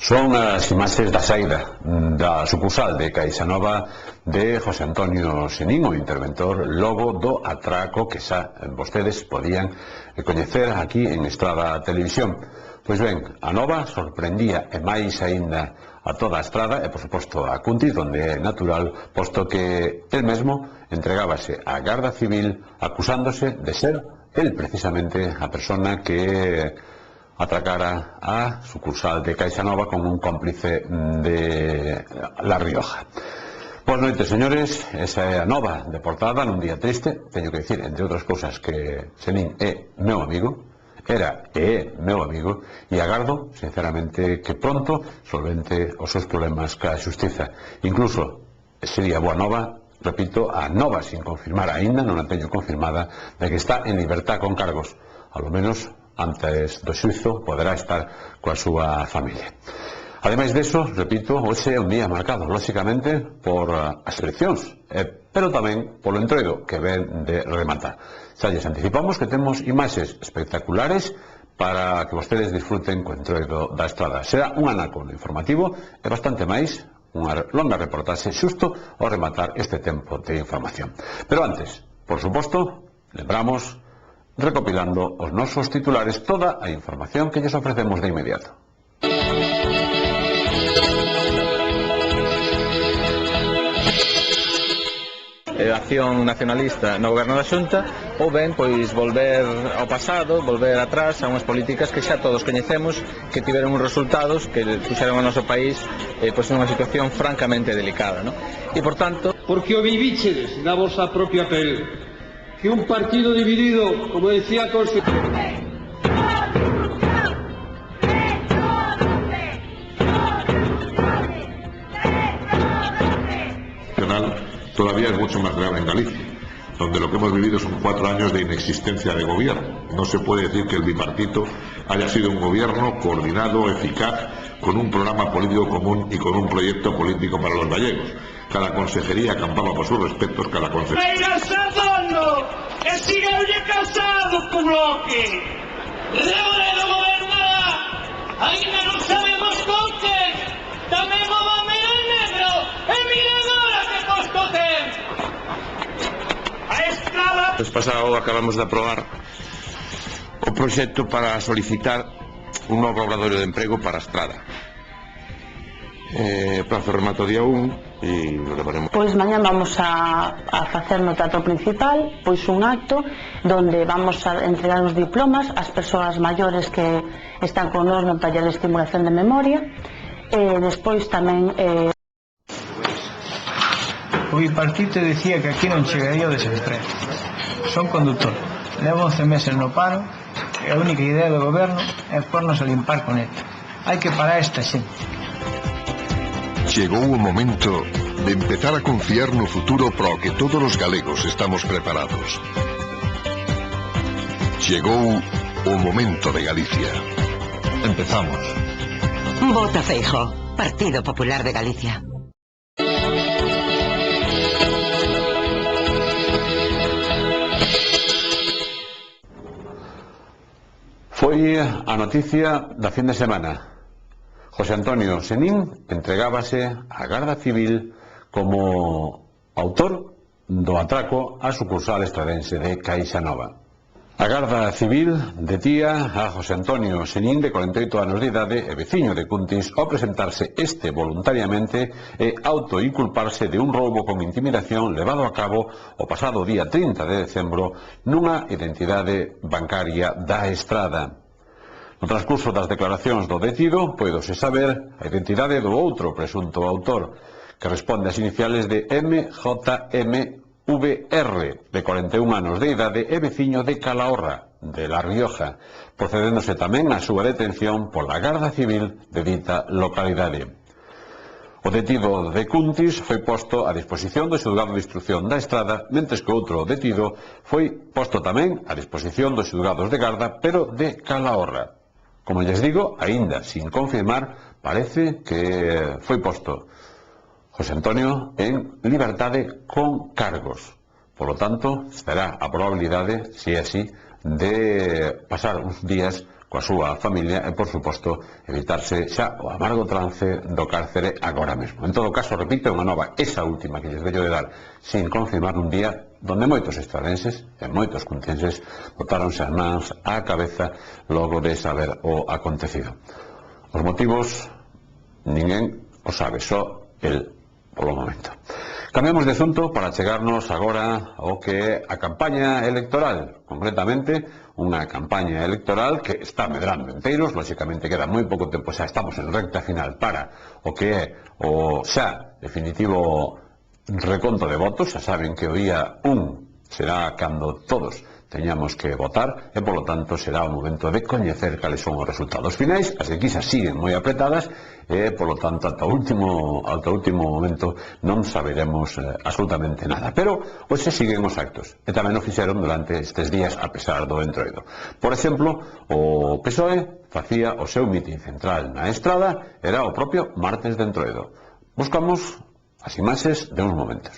Son as imaxes da saída da sucursal de CaixaNova de José Antonio Senín, o interventor, logo do atraco que xa vostedes podían coñecer aquí en Estrada Televisión. Pois ben, a nova sorprendía e máis aínda a toda a Estrada e, por suposto, a Cuntis, onde é natural, posto que el mesmo entregábase á Garda Civil acusándose de ser el precisamente a persona que atracara a sucursal de CaixaNova con un cómplice de La Rioja. Boas noites, señores. Esa é a nova de portada nun día triste. Teño que dicir, entre outras cousas, que Senín é meu amigo, era e é meu amigo, e agardo, sinceramente, que pronto solvente os seus problemas ca xustiza. Incluso sería boa nova, repito, a nova sin confirmar aínda, non a teño confirmada, de que está en libertad con cargos. A lo menos antes do xuizo poderá estar coa súa familia. Ademais deso, repito, hoxe é un día marcado, lóxicamente, por as eleccións, pero tamén polo entroido que ven de rematar. Xa lles anticipamos que temos imaxes espectaculares para que vostedes disfruten co entroido da Estrada. Será un anaco informativo e bastante máis, unha longa reportaxe xusto ao rematar este tempo de información. Pero antes, por suposto, lembramos recopilando os nosos titulares toda a información que lles ofrecemos de inmediato. Acción nacionalista no goberno da Xunta, ou ben, pois, volver ao pasado, volver atrás a unhas políticas que xa todos coñecemos, que tiveron uns resultados que puxeron ao noso país pois nunha situación francamente delicada, non? E, por tanto... Porque o vivíchedes na vosa propia pel, que un partido dividido, como decía a Constitución, todavía es mucho más grave en Galicia, donde lo que hemos vivido son 4 años de inexistencia de gobierno. No se puede decir que el bipartito haya sido un gobierno coordinado, eficaz, con un programa político común y con un proyecto político para los gallegos. Cada consejería acampaba por sus respectos, cada consejería... ¡Venga, Sardono! ¡Que siga casado con Bloque! ¡Rebolero gobernará! ¡Ainda non sabemos con que! ¡Tamén o va mirar negro! ¡E mira agora que costo ten! A Estrada... Pues pasado acabamos de aprobar o proxecto para solicitar un novo obradoiro de emprego para a Estrada. Prazo remato día 1 e lo levaremos. Pois mañá vamos a facer no teatro principal pois un acto donde vamos a entregar os diplomas ás persoas maiores que están con nós no taller de estimulación de memoria. Despois tamén o bipartito dicía que aquí non chegaría o desemprego. Son conductor, levo 11 meses no paro e a única idea do goberno é pornos a limpar con esto. Hai que parar esta xente. Chegou o momento de empezar a confiar no futuro para o que todos os galegos estamos preparados. Chegou o momento de Galicia. Empezamos. Vota Feijóo, Partido Popular de Galicia. Foi a noticia da fin de semana. José Antonio Senín entregábase á Garda Civil como autor do atraco á sucursal estradense de CaixaNova. A Garda Civil detía a José Antonio Senín, de 48 anos de idade e veciño de Cuntis, ao presentarse este voluntariamente e autoinculparse de un roubo con intimidación levado a cabo o pasado día 30 de decembro nunha identidade bancaria da Estrada. No transcurso das declaracións do detido, póidose saber a identidade do outro presunto autor, que responde ás iniciales de MJMVR, de 41 anos de idade e veciño de Calahorra, de La Rioja, procedéndose tamén a súa detención pola Garda Civil de dita localidade. O detido de Cuntis foi posto a disposición do xulgado de instrucción da Estrada, mentres que outro detido foi posto tamén a disposición dos xulgados de Garda, pero de Calahorra. Como lles digo, aínda sin confirmar, parece que foi posto José Antonio en liberdade con cargos. Por lo tanto, estará a probabilidade, se é así, de pasar uns días coa súa familia e, por suposto, evitarse xa o amargo trance do cárcere agora mesmo. En todo caso, repito, unha nova, esa última que lles vello de dar, sin confirmar un día donde moitos estradenses e moitos cuntenses botáronse as mans á cabeza logo de saber o acontecido. Os motivos ninguén o sabe, só el polo momento. Cambiamos de asunto para chegarnos agora ao que é a campaña electoral, concretamente unha campaña electoral que está medrando enteiros, lóxicamente queda moi pouco tempo, xa estamos en recta final para o que é o xa definitivo reconto de votos. Xa saben que o día 1 será cando todos teñamos que votar e, polo tanto, será o momento de coñecer cales son os resultados finais. As enquisas siguen moi apretadas e, polo tanto, ata o último momento non saberemos absolutamente nada. Pero hoxe siguen os actos e tamén o fixeron durante estes días a pesar do Entroido. Por exemplo, o PSOE facía o seu mitin central na Estrada, era o propio martes de Entroido. Buscamos as imaxes de uns momentos.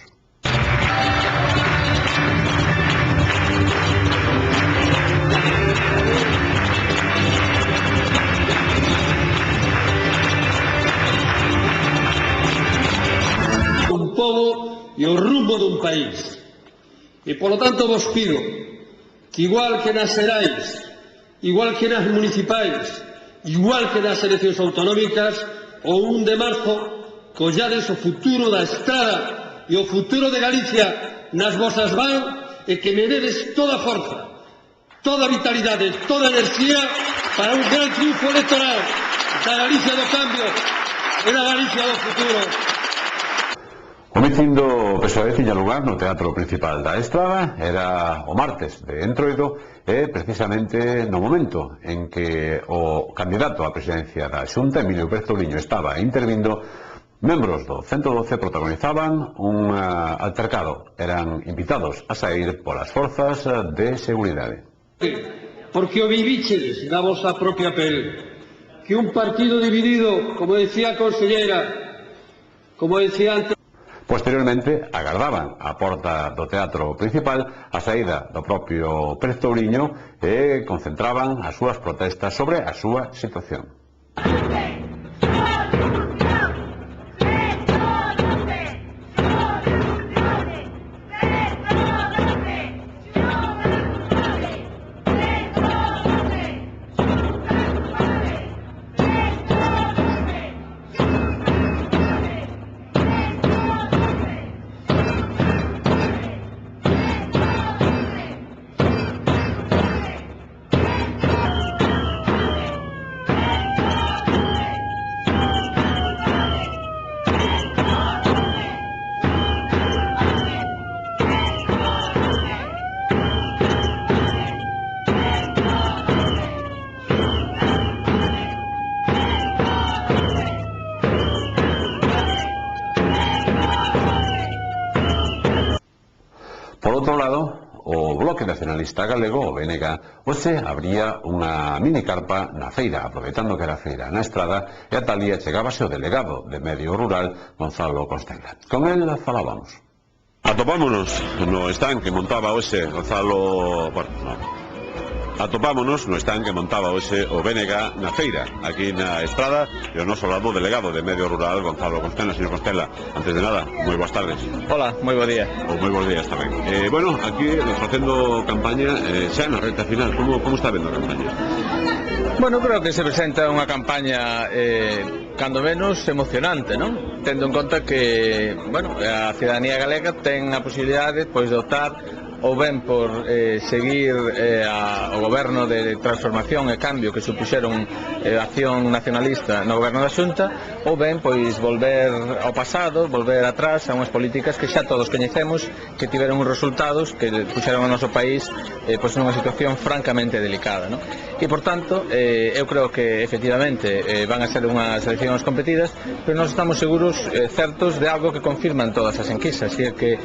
Un pobo e o rumbo dun país. E, polo tanto, vos pido que, igual que nas xerais, igual que nas municipais, igual que nas eleccións autonómicas, o 1 de marzo collades o futuro da Estrada e o futuro de Galicia nas vosas mans e que me dedes toda forza, toda vitalidade, toda enerxía para un gran triunfo electoral da Galicia do cambio e da Galicia do futuro. O mitin do PSOE tiña lugar no Teatro Principal da Estrada, era o martes de Entroido e precisamente no momento en que o candidato á presidencia da Xunta, Emilio Pérez Touriño, estaba intervindo, membros do 112 protagonizaban un altercado. Eran invitados a sair polas forzas de seguridade. Porque o vivíchedes na vosa propia pel, que un partido dividido, como decía a conselleira, como decía antes. Posteriormente, agardaban á porta do Teatro Principal a saída do propio Pérez Touriño e concentraban as súas protestas sobre a súa situación. Por outro lado, o Bloque Nacionalista Galego, o BNG, hoxe abría unha minicarpa na feira, aproveitando que era feira na Estrada, e a talía chegábase o delegado de Medio Rural, Gonzalo Constenla. Con el falábamos. Atopámonos no stand que montaba hoxe Gonzalo... Atopámonos no stand que montaba hoxe o BNG na feira, aquí na Estrada, e o noso lado delegado de Medio Rural, Gonzalo Constenla. Señor Constenla, antes de nada, moi boas tardes. Hola, moi bo día. Ou moi bons días tamén. Bueno, aquí facendo campaña xa na recta final, como está vendo a campaña? Bueno, creo que se presenta unha campaña cando menos emocionante, non? Tendo en conta que, bueno, a cidadanía galega ten a posibilidade pois de optar ou ben por seguir o goberno de transformación e cambio que supuxeron Acción Nacionalista no goberno da Xunta, ou ben pois volver ao pasado, volver atrás a unhas políticas que xa todos coñecemos, que tiveron uns resultados que puxeron o noso país pois nunha situación francamente delicada, non? E, por tanto, eu creo que efectivamente van a ser unhas eleccións competidas, pero nós estamos seguros, certos, de algo que confirman todas as enquisas, e é que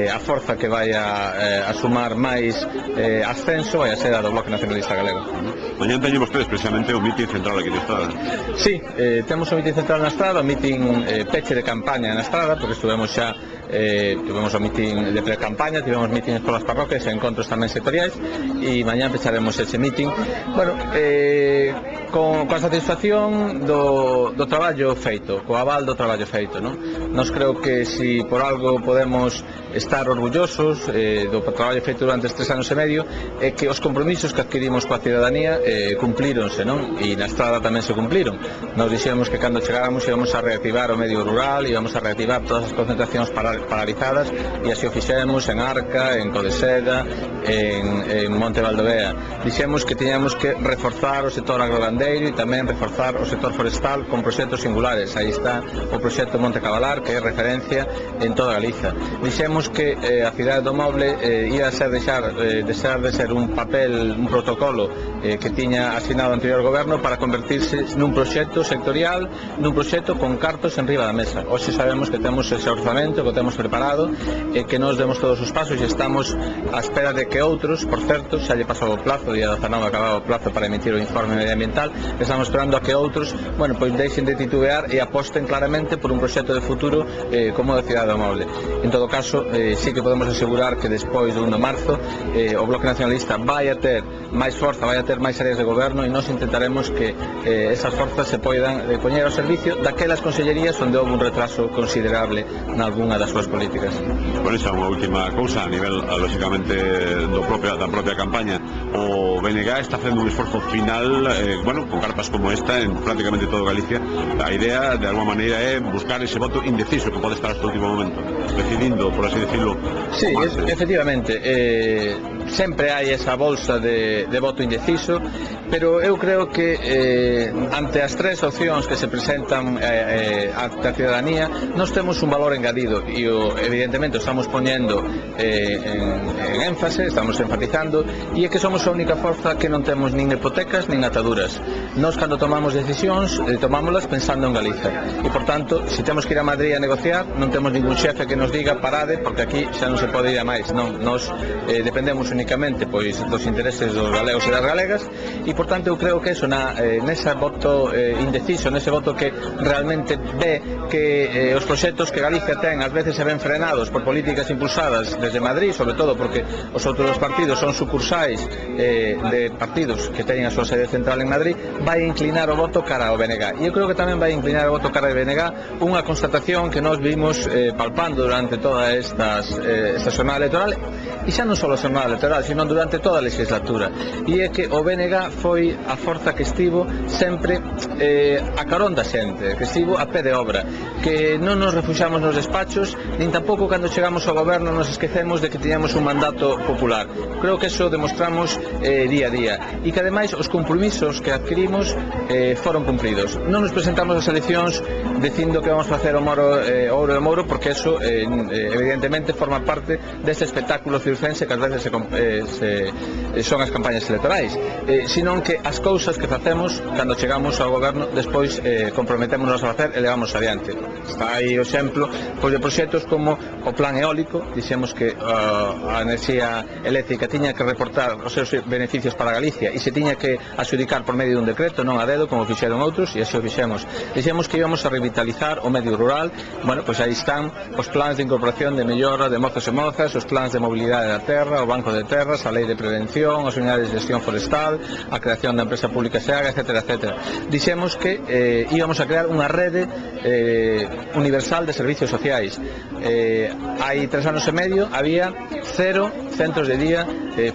a forza que vai a sumar máis ascenso vai a ser a do Bloque Nacionalista Galego. Mañá teñen vostedes precisamente o mitin central aquí na Estrada. Sí, temos o mitin central na Estrada, o mitin peche de campaña na Estrada, porque estuvemos xa tivemos o mitin de pre-campaña, tivemos mítines polas parroquias e encontros tamén sectoriais, e mañá empezaremos ese mitin, bueno, coa satisfacción do traballo feito, co aval do traballo feito, non? Nos creo que si por algo podemos estar orgullosos do traballo feito durante 3 anos e medio, é que os compromisos que adquirimos coa cidadanía cumplíronse, non? E na estrada tamén se cumpliron. Nos dixemos que cando chegáramos íbamos a reactivar o medio rural, íbamos a reactivar todas as concentracións paralizadas, e así o fixemos en Arca, en Codeseda, en Monte Valdovea. Dixemos que tiñamos que reforzar o sector agrogandeiro e tamén reforzar o sector forestal con proxectos singulares. Aí está o proxecto Monte Cabalar, que é referencia en toda Galiza. Dixemos que a cidade do Moble ia deixar de ser un papel, un protocolo que tiña asignado o anterior goberno para convertirse nun proxecto sectorial, nun proxecto con cartos en riba da mesa. Hoxe sabemos que temos ese orzamento, que o temos preparado, e que nos demos todos os pasos, e estamos á espera de que outros, por certo, xa lle pasou o plazo, día 19 acababa o plazo para emitir o informe medioambiental, estamos esperando a que outros, bueno, pois deixen de titubear e aposten claramente por un proxecto de futuro como a cidade do Moble. En todo caso, sí que podemos asegurar que despois do 1 de marzo o Bloque Nacionalista vai a ter máis forza, vai a ter máis áreas de goberno, e nós intentaremos que esas forzas se poidan poñer ao servicio daquelas consellerías onde houve un retraso considerable nalgúna das súas políticas. Por iso, unha última cousa a nivel, lógicamente, da propia campaña. O BNG está facendo un esforzo final, bueno, con cartas como esta en prácticamente todo Galicia. A idea, de alguma maneira, é buscar ese voto indeciso que pode estar hasta o último momento, decidindo, por así decirlo. Sí, efectivamente, sempre hai esa bolsa de voto indeciso, pero eu creo que ante as 3 opcións que se presentan ante a cidadanía, nós temos un valor engadido, e evidentemente o estamos poñendo en énfase, estamos enfatizando, e é que somos a única forza que non temos nin hipotecas nin ataduras. Nós, cando tomamos decisións, tomámolas pensando en Galiza, e por tanto, se temos que ir a Madrid a negociar, non temos ningún xefe que nos diga parade, porque aquí xa non se pode ir a máis, non, nós dependemos únicamente pois dos intereses dos galegos e das galegas, e por tanto eu creo que eso, nese voto indeciso, nese voto que realmente ve que os proxectos que Galicia ten ás veces se ven frenados por políticas impulsadas desde Madrid, sobre todo porque os outros partidos son sucursais de partidos que teñen a súa sede central en Madrid, vai inclinar o voto cara ao BNG. E eu creo que tamén vai inclinar o voto cara ao BNG, unha constatación que nós vimos palpando durante toda esta xornada electoral, e xa non só a xornada electoral, sino durante toda a legislatura, e é que o BNG foi a forza que estivo sempre a carón da xente, que estivo a pé de obra, que non nos refuxamos nos despachos, nin tampouco cando chegamos ao goberno nos esquecemos de que tiñamos un mandato popular. Creo que eso demostramos día a día, e que ademais os compromisos que adquirimos foron cumpridos. Non nos presentamos ás eleccións dicindo que vamos a facer o ouro de Mouro, porque eso evidentemente forma parte deste espectáculo circense que ás veces son as campañas electorais, senón que as cousas que facemos cando chegamos ao goberno despois comprometémonos a facer e levamos adiante. Está aí o exemplo pois, de proxectos como o plan eólico. Dixemos que a enerxía eléctrica tiña que reportar os seus beneficios para Galicia e se tiña que adxudicar por medio dun decreto, non a dedo como fixeron outros, e así o fixemos. Dixemos que íbamos a revitalizar o medio rural. Bueno, pois aí están os plans de incorporación de mellora de mozos e mozas, os plans de mobilidade da terra, o banco de terras, a lei de prevención, as unidades de gestión forestal, a creación da empresa pública SEAGA, etc. Dixemos que íbamos a crear unha rede universal de servicios sociais. Hai 3 anos e medio había 0 centros de día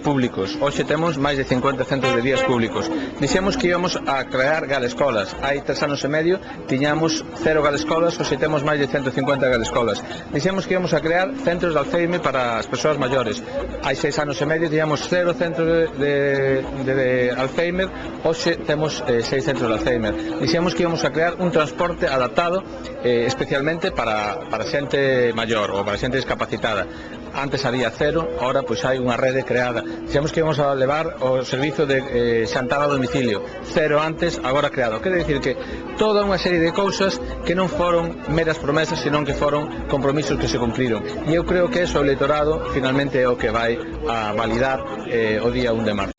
públicos. Hoxe temos máis de 50 centros de días públicos. Dixemos que íbamos a crear galescolas. Hai 3 anos e medio tiñamos 0 galescolas, hoxe temos máis de 150 galescolas. Dixemos que íbamos a crear centros de Alzheimer para as persoas maiores. Hai 6 anos e medio tiñamos 0 centros de Alzheimer, hoxe temos 6 centros de Alzheimer. Dixemos que íbamos a crear un transporte adaptado especialmente para xente maior ou para xente discapacitada. Antes había 0, ahora pois hai unha rede creada. Dixemos que íbamos a levar o servizo de xantar a domicilio. 0 antes, agora creado. Quere dicir que toda unha serie de cousas que non foron meras promesas, senón que foron compromisos que se cumpriron. E eu creo que eso o electorado finalmente é o que vai a validar o día 1 de marzo.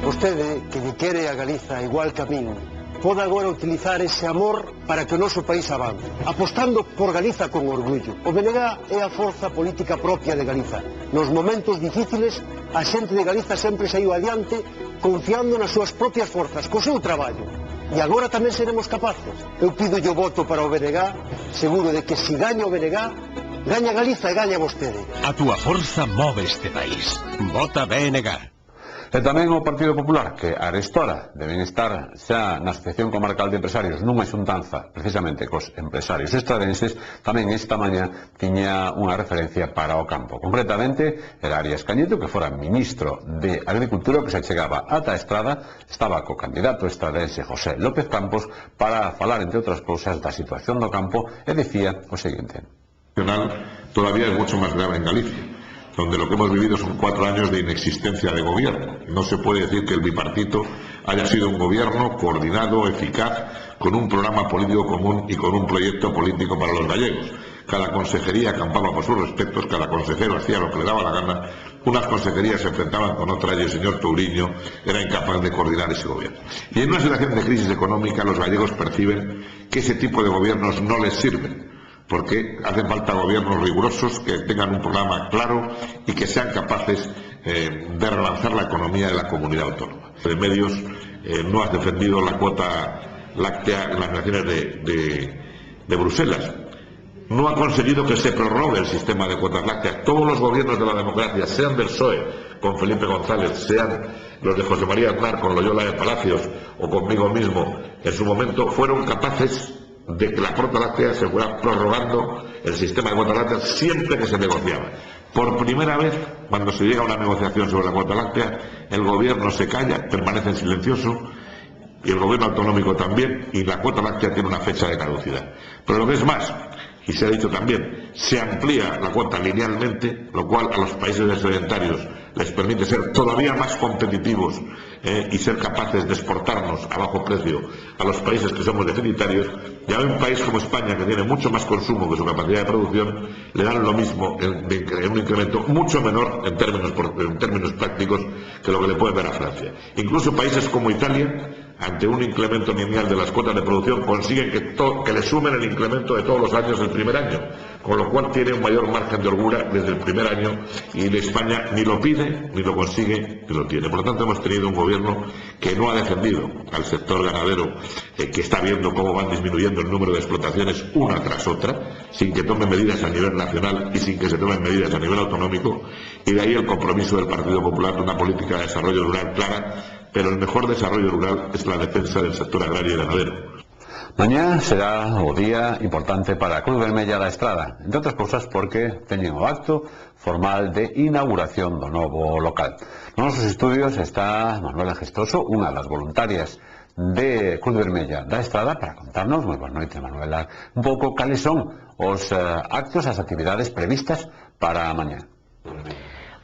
Vostede, que lle quere a Galiza igual que a min, pode agora utilizar ese amor para que o noso país avance, apostando por Galiza con orgullo. O BNG é a forza política propia de Galiza. Nos momentos difíciles, a xente de Galiza sempre saiu adiante confiando nas súas propias forzas, co seu traballo. E agora tamén seremos capaces. Eu pido o voto para o BNG, seguro de que se gaña o BNG, gaña Galiza e gaña vostede. A túa forza move este país. Vota BNG. E tamén o Partido Popular, que arestora deben estar xa na Asociación Comarcal de Empresarios nunha xuntanza precisamente cos empresarios estradenses, tamén esta mañá tiña unha referencia para o campo. Concretamente, era Arias Cañedo, que fora ministro de Agricultura, que se chegaba ata a Estrada, estaba co candidato estradense José López Campos para falar, entre outras cousas, da situación do campo, e decía o seguinte. Todavía es mucho más grave en Galicia, donde lo que hemos vivido son 4 años de inexistencia de gobierno. No se puede decir que el bipartito haya sido un gobierno coordinado, eficaz, con un programa político común y con un proyecto político para los gallegos. Cada consejería acampaba por sus respectos, cada consejero hacía lo que le daba la gana, unas consejerías se enfrentaban con otras y el señor Touriño era incapaz de coordinar ese gobierno. Y en una situación de crisis económica los gallegos perciben que ese tipo de gobiernos no les sirven, porque hacen falta gobiernos rigurosos que tengan un programa claro y que sean capaces de relanzar la economía de la comunidad autónoma. De medios no has defendido la cuota láctea en las naciones de Bruselas. No ha conseguido que se prorrogue el sistema de cuotas lácteas. Todos los gobiernos de la democracia, sean del PSOE con Felipe González, sean los de José María Aznar con Loyola de Palacios o conmigo mismo, en su momento fueron capaces de que la cuota láctea se fuera prorrogando el sistema de cuotas lácteas siempre que se negociaba. Por primera vez, cuando se llega a una negociación sobre la cuota láctea, el gobierno se calla, permanece en silencioso, y el gobierno autonómico también, y la cuota láctea tiene una fecha de caducidad. Pero lo que es más, y se ha dicho también, se amplía la cuota linealmente, lo cual a los países excedentarios les permite ser todavía más competitivos y ser capaces de exportarnos a bajo precio a los países que somos deficitarios, y a un país como España, que tiene mucho más consumo que su capacidad de producción, le dan lo mismo en un incremento mucho menor en términos prácticos que lo que le puede dar a Francia. Incluso países como Italia, ante un incremento lineal de las cuotas de producción, consiguen que le sumen el incremento de todos los años del primer año, con lo cual tiene un mayor margen de holgura desde el primer año, y España ni lo pide, ni lo consigue, ni lo tiene. Por lo tanto, hemos tenido un gobierno que no ha defendido al sector ganadero, que está viendo cómo van disminuyendo el número de explotaciones una tras otra, sin que tome medidas a nivel nacional y sin que se tomen medidas a nivel autonómico, y de ahí el compromiso del Partido Popular de una política de desarrollo rural clara, pero el mejor desarrollo rural es la defensa del sector agrario y ganadero. Mañá será o día importante para a Cruz Vermella da Estrada, entre outras cousas porque teñen o acto formal de inauguración do novo local. Nos nosos estudios está Manuela Gestoso, unha das voluntarias de Cruz Vermella da Estrada, para contarnos, moi boa noite Manuela, un pouco cales son os actos, as actividades previstas para mañá.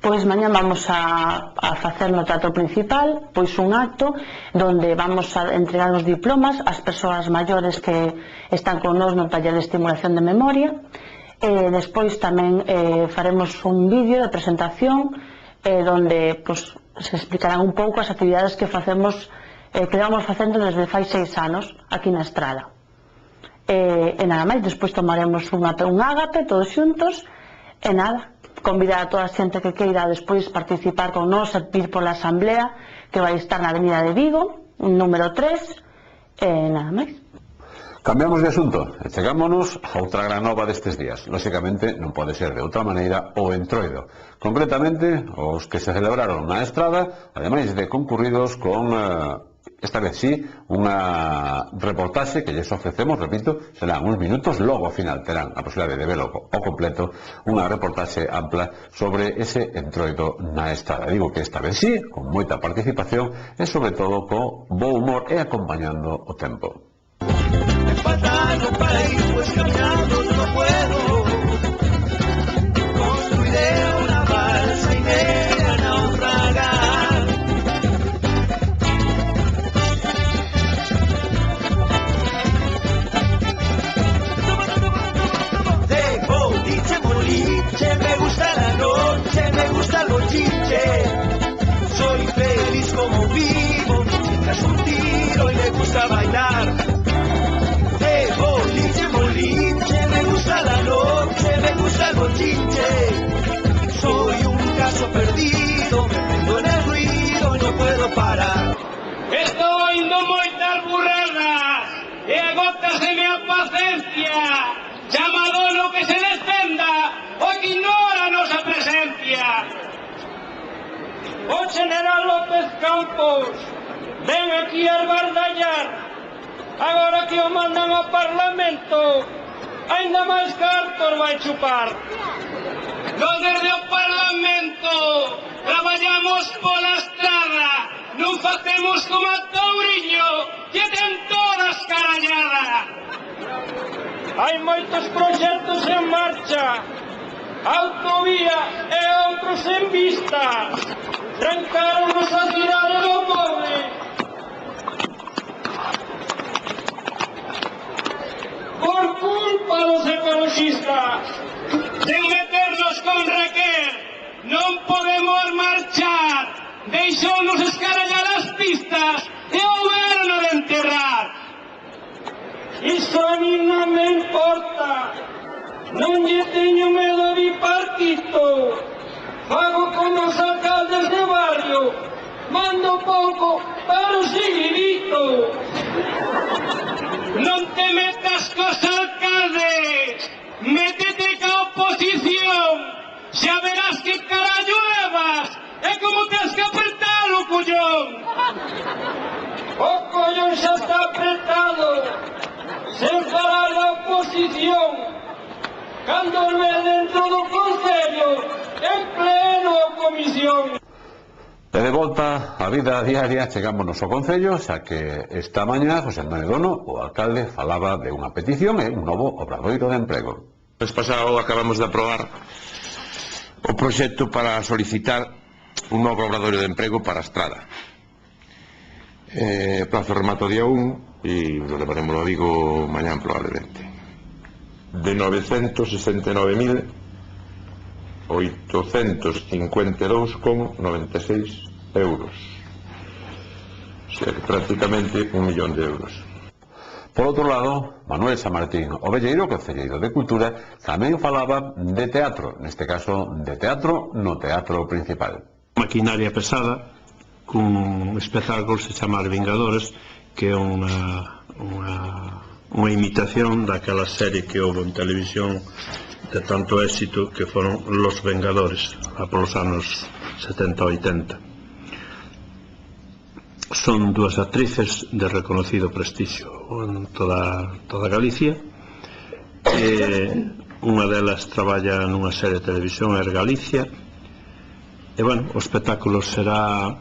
Pois mañá vamos a facer no teatro principal pois un acto donde vamos a entregar os diplomas ás persoas maiores que están con nós no taller de estimulación de memoria. Despois tamén faremos un vídeo de presentación donde pois, se explicarán un pouco as actividades que facemos, que vamos facendo desde fai 6 anos aquí na Estrada. E nada máis, despois tomaremos un ágape todos xuntos e nada, convidar a toda a xente que queira despois participar con nós e vir pola asamblea que vai estar na avenida de Vigo, número 3, e nada máis. Cambiamos de asunto e chegámonos a outra gran nova destes días. Lóxicamente non pode ser de outra maneira o Entroido. Concretamente, os que se celebraron na Estrada, ademais de concurridos con esta vez sí, unha reportaxe que lles ofrecemos, repito, serán uns minutos, logo ao final terán a posibilidade de velo ao completo, unha reportaxe ampla sobre ese Entroido na Estrada. Digo que esta vez sí, con moita participación e sobre todo co bo humor e acompañando o tempo. Me falta un país, pues caminando no puedo. Construiré una balsa y me iré a naufragar. Me gusta la noche, me gusta el bochinche. Soy feliz como vivo, mientras un tiro y me gusta bailar. non para. Estou indo moitas burradas e agótaseme a paciencia. Chamadono que se descenda o que ignora a nosa presencia. O general López Campos ven aquí a esbardallar. Agora que o mandan ao Parlamento, ainda máis cartos vai chupar. Nós desde o Parlamento traballamos pola estrada, non facemos como a Touriño, que ten toda escarallada. Hai moitos proxectos en marcha, autovía e outros en vista. Trancaronnos a cidade do pobre. Por culpa dos ecologistas, sen meternos con Raquel, non podemos marchar. Deixounos escarallar as pistas e o goberno de enterrar. Iso a mí non me importa, non lle teño medo de bipartito. Fago como os alcaldes de barrio, mando pouco para o seguidito. Non te metas cos alcaldes, métete ca oposición, xa verás que carallo levas, é como tens que apretar o collón. O collón xa está apretado, sen falar da oposición, cando ve dentro do Concello, en pleno comisión. E de volta á vida diaria chegámonos ao Concello, xa que esta mañá José Antonio Dono, o alcalde, falaba de unha petición e un novo obradoiro de emprego. O mes pasado acabamos de aprobar o proxecto para solicitar un novo obradoiro de emprego para a Estrada. Prazo remato día 1 e lo levaremos a Vigo mañán probablemente. De 962,96 euros. O sea que prácticamente 1 millón de euros. Por outro lado, Manuel Samartín Ovelleiro, concelleiro de Cultura, tamén falaba de teatro, neste caso de teatro no Teatro Principal. Maquinaria pesada, cun espectáculo se chama Vingadores, que é unha imitación daquela serie que houve en televisión de tanto éxito que foron Los Vengadores, a polos anos 70-80. Son dúas actrices de reconocido prestixio en toda Galicia. Unha delas traballa nunha serie de televisión, Er Galicia. E, bueno, o espectáculo será,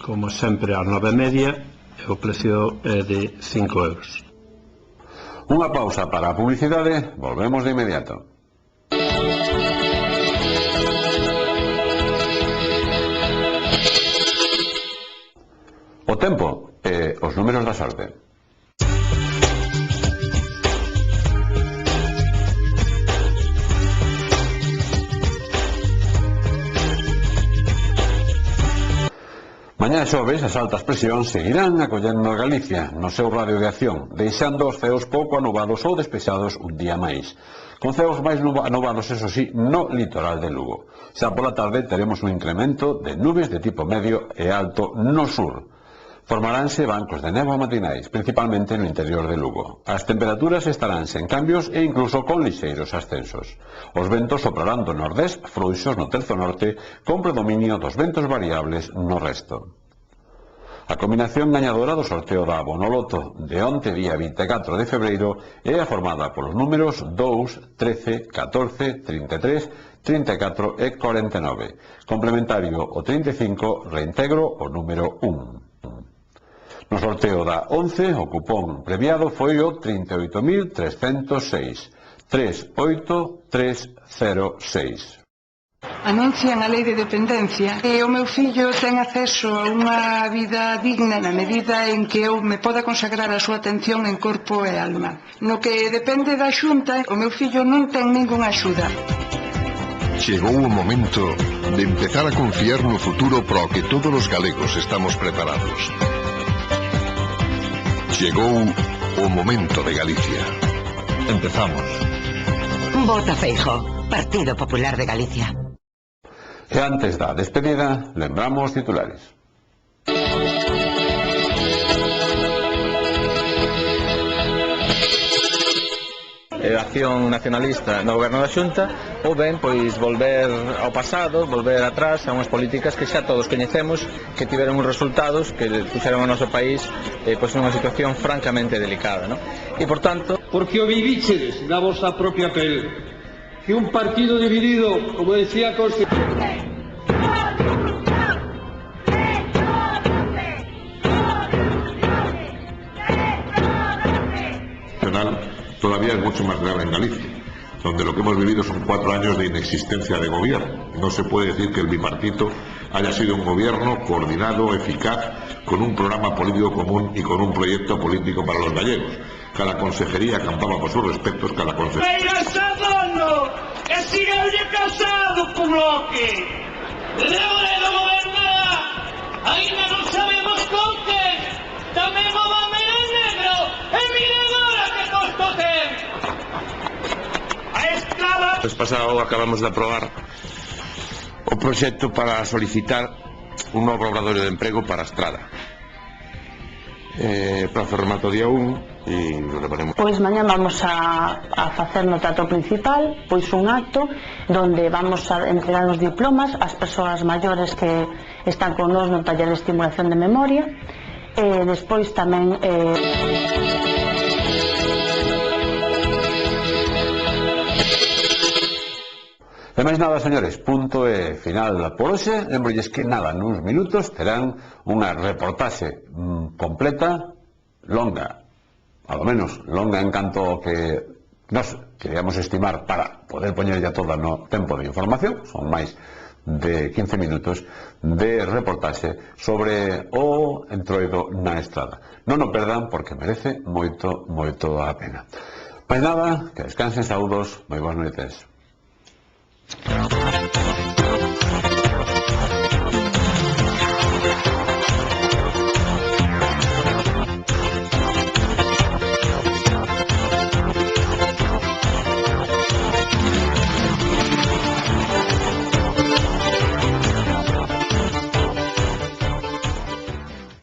como sempre, ás 9:30 e o precio é de 5 euros. Unha pausa para a publicidade, volvemos de inmediato. O tempo e os números da sorte. Mañá xoves as altas presións seguirán acollendo a Galicia no seu radio de acción, deixando os ceos pouco anubados ou despexados un día máis. Con ceos máis anubados, eso sí, no litoral de Lugo. Xa pola tarde teremos un incremento de nubes de tipo medio e alto no sur. Formaránse bancos de néboa matinais, principalmente no interior de Lugo. As temperaturas estarán sen cambios e incluso con lixeiros ascensos. Os ventos soprarán do nordés frouxos no terzo norte, con predominio dos ventos variables no resto. A combinación gañadora do sorteo da Bonoloto de onte día 24 de febreiro é a formada polos números 2, 13, 14, 33, 34 e 49. Complementario o 35, reintegro o número 1. No sorteo da 11, o cupón premiado foi o 38.306, 38306. Anuncian a lei de dependencia e o meu fillo ten acceso a unha vida digna na medida en que eu me poda consagrar a súa atención en corpo e alma. No que depende da Xunta, o meu fillo non ten ningunha axuda. Chegou o momento de empezar a confiar no futuro pro que todos os galegos estamos preparados. Chegou o momento de Galicia. Empezamos. Vota Feijóo, Partido Popular de Galicia. E antes da despedida, lembramos titulares. acción nacionalista no goberno da Xunta, ou ben pois volver ao pasado, volver atrás a unhas políticas que xa todos coñecemos, que tiveron uns resultados que puxeron o noso país pois nunha situación francamente delicada, non? E por tanto, porque o vivichedes na vosa propia pel, que un partido dividido, como decía Constitución, todavía es mucho más grave en Galicia, donde lo que hemos vivido son 4 años de inexistencia de gobierno. No se puede decir que el bipartito haya sido un gobierno coordinado, eficaz, con un programa político común y con un proyecto político para los gallegos. Cada consejería acampaba por sus respectos, cada consejería... que siga casado con Bloque. Leonel goberna, ainda non sabemos con que, tamén o vame en negro, e mira agora que costo ten. A esclava... Pues pasado acabamos de aprobar o proxecto para solicitar un novo obradoiro de emprego para a Estrada. Prazo remato día 1 e lo veremos. Pois mañá vamos a facer no teatro principal pois un acto donde vamos a entregar os diplomas ás persoas maiores que están con nós no taller de estimulación de memoria. Despois tamén E máis nada, señores, punto e final por hoxe. Lembrolles que nada, nuns minutos terán unha reportaxe completa, longa, ao menos longa en canto que nos queríamos estimar para poder poñer ya toda no tempo de información. Son máis de 15 minutos de reportaxe sobre o Entroido na Estrada. Non o perdan porque merece moito, moito a pena. Máis nada, que descansen, saúdos, moi boas noites.